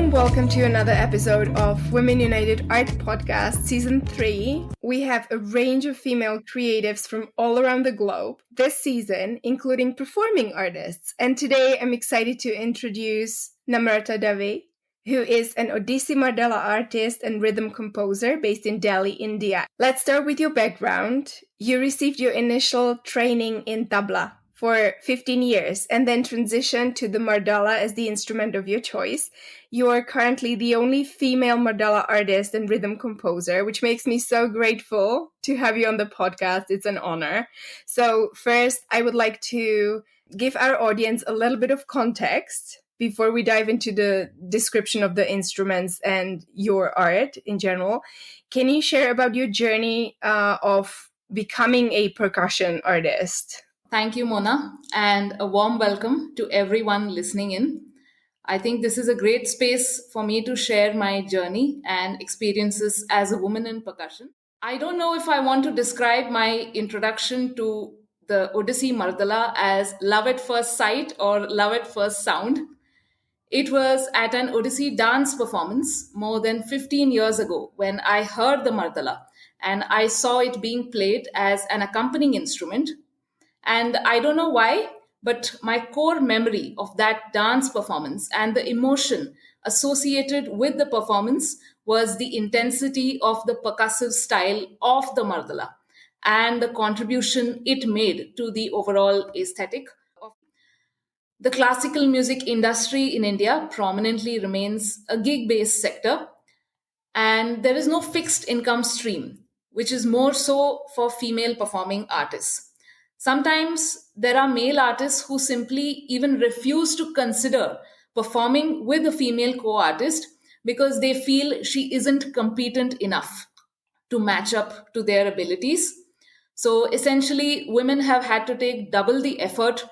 and welcome to another episode of Women United Art Podcast Season 3. We have a range of female creatives from all around the globe this season, including performing artists. And today I'm excited to introduce Namrata Dave, who is an Odissi Mardala artist and rhythm composer based in Delhi, India. Let's start with your background. You received your initial training in tabla for 15 years and then transitioned to the Mardala as the instrument of your choice. You are currently the only female Mardala artist and rhythm composer, which makes me so grateful to have you on the podcast. It's an honor. So first, I would like to give our audience a little bit of context before we dive into the description of the instruments and your art in general. Can you share about your journey of becoming a percussion artist? Thank you, Mona, and a warm welcome to everyone listening in. I think this is a great space for me to share my journey and experiences as a woman in percussion. I don't know if I want to describe my introduction to the Odissi Mardala as love at first sight or love at first sound. It was at an Odissi dance performance more than 15 years ago when I heard the Mardala and I saw it being played as an accompanying instrument. And I don't know why, but my core memory of that dance performance and the emotion associated with the performance was the intensity of the percussive style of the Mardala and the contribution it made to the overall aesthetic. The classical music industry in India prominently remains a gig based sector, and there is no fixed income stream, which is more so for female performing artists. Sometimes there are male artists who simply even refuse to consider performing with a female co artist because they feel she isn't competent enough to match up to their abilities. So essentially, women have had to take double the effort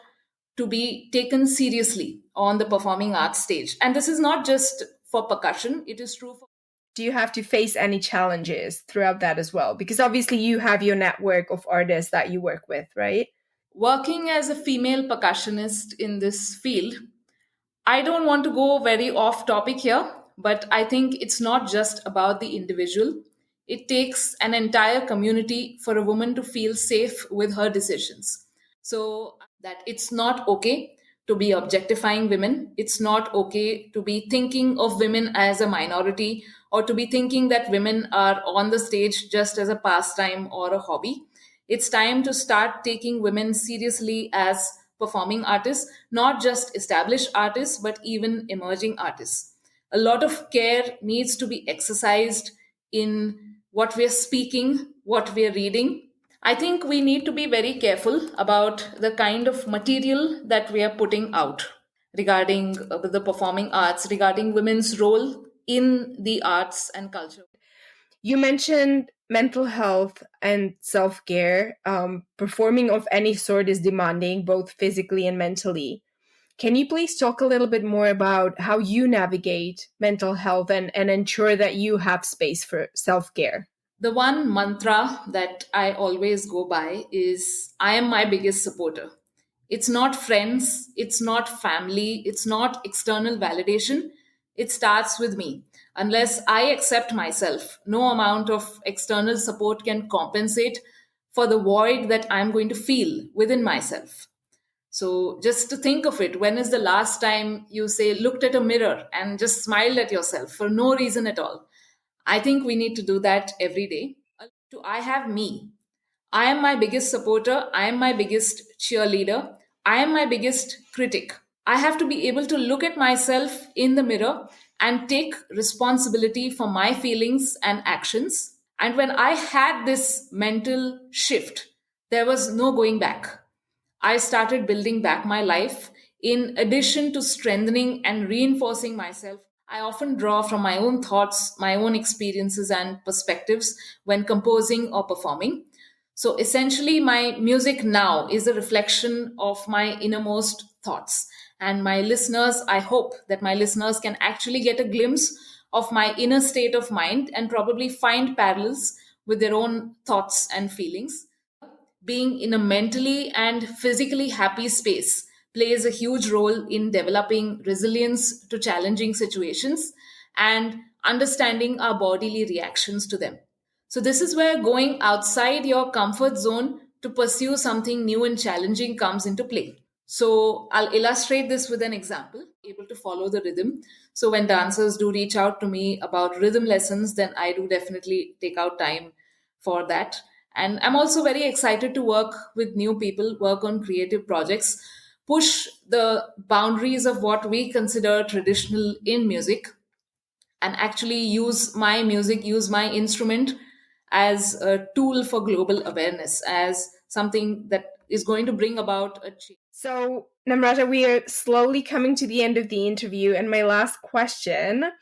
to be taken seriously on the performing arts stage. And this is not just for percussion, it is true for. Do you have to face any challenges throughout that as well? Because obviously you have your network of artists that you work with, right? Working as a female percussionist in this field, I don't want to go very off topic here, but I think it's not just about the individual. It takes an entire community for a woman to feel safe with her decisions. So that it's not okay to be objectifying women. It's not okay to be thinking of women as a minority or to be thinking that women are on the stage just as a pastime or a hobby. It's time to start taking women seriously as performing artists, not just established artists, but even emerging artists. A lot of care needs to be exercised in what we're speaking, what we're reading. I think we need to be very careful about the kind of material that we are putting out regarding the performing arts, regarding women's role in the arts and culture. You mentioned mental health and self-care. Performing of any sort is demanding, both physically and mentally. Can you please talk a little bit more about how you navigate mental health and ensure that you have space for self-care? The one mantra that I always go by is I am my biggest supporter. It's not friends, it's not family, it's not external validation. It starts with me. Unless I accept myself, no amount of external support can compensate for the void that I'm going to feel within myself. So just to think of it, when is the last time you say, looked at a mirror and just smiled at yourself for no reason at all? I think we need to do that every day. I have me. I am my biggest supporter. I am my biggest cheerleader. I am my biggest critic. I have to be able to look at myself in the mirror and take responsibility for my feelings and actions. And when I had this mental shift, there was no going back. I started building back my life. In addition to strengthening and reinforcing myself, I often draw from my own thoughts, my own experiences and perspectives when composing or performing. So essentially, my music now is a reflection of my innermost thoughts. And my listeners, I hope that my listeners can actually get a glimpse of my inner state of mind and probably find parallels with their own thoughts and feelings. Being in a mentally and physically happy space plays a huge role in developing resilience to challenging situations and understanding our bodily reactions to them. So, this is where going outside your comfort zone to pursue something new and challenging comes into play. So, I'll illustrate this with an example, able to follow the rhythm. So, when dancers do reach out to me about rhythm lessons, then I do definitely take out time for that. And I'm also very excited to work with new people, work on creative projects, push the boundaries of what we consider traditional in music, and actually use my music, use my instrument as a tool for global awareness, as something that is going to bring about a change. So, Namrata, we are slowly coming to the end of the interview, and my last question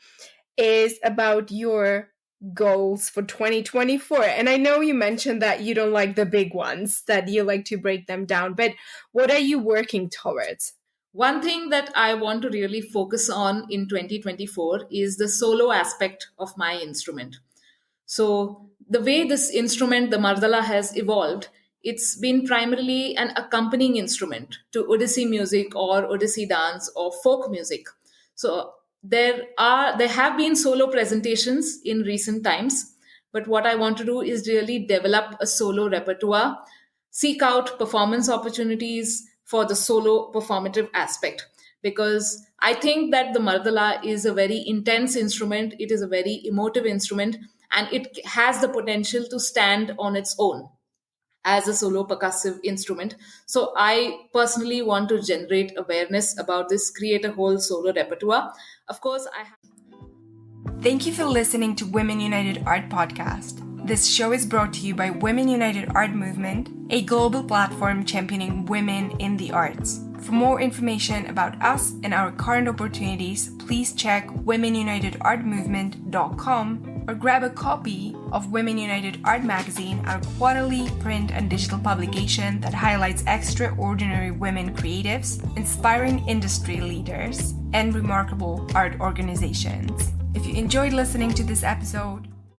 is about your goals for 2024. And I know you mentioned that you don't like the big ones, that you like to break them down, but what are you working towards? One thing that I want to really focus on in 2024 is the solo aspect of my instrument. So, the way this instrument, the Mardala, has evolved, it's been primarily an accompanying instrument to Odissi music or Odissi dance or folk music. So, there have been solo presentations in recent times, but what I want to do is really develop a solo repertoire, seek out performance opportunities for the solo performative aspect, because I think that the Mardala is a very intense instrument, it is a very emotive instrument, and it has the potential to stand on its own as a solo percussive instrument. So I personally want to generate awareness about this, create a whole solo repertoire. Of course, I have. Thank you for listening to Women United Art Podcast. This show is brought to you by Women United Art Movement, a global platform championing women in the arts. For more information about us and our current opportunities, please check womenunitedartmovement.com or grab a copy of Women United Art Magazine, our quarterly print and digital publication that highlights extraordinary women creatives, inspiring industry leaders, and remarkable art organizations. If you enjoyed listening to this episode,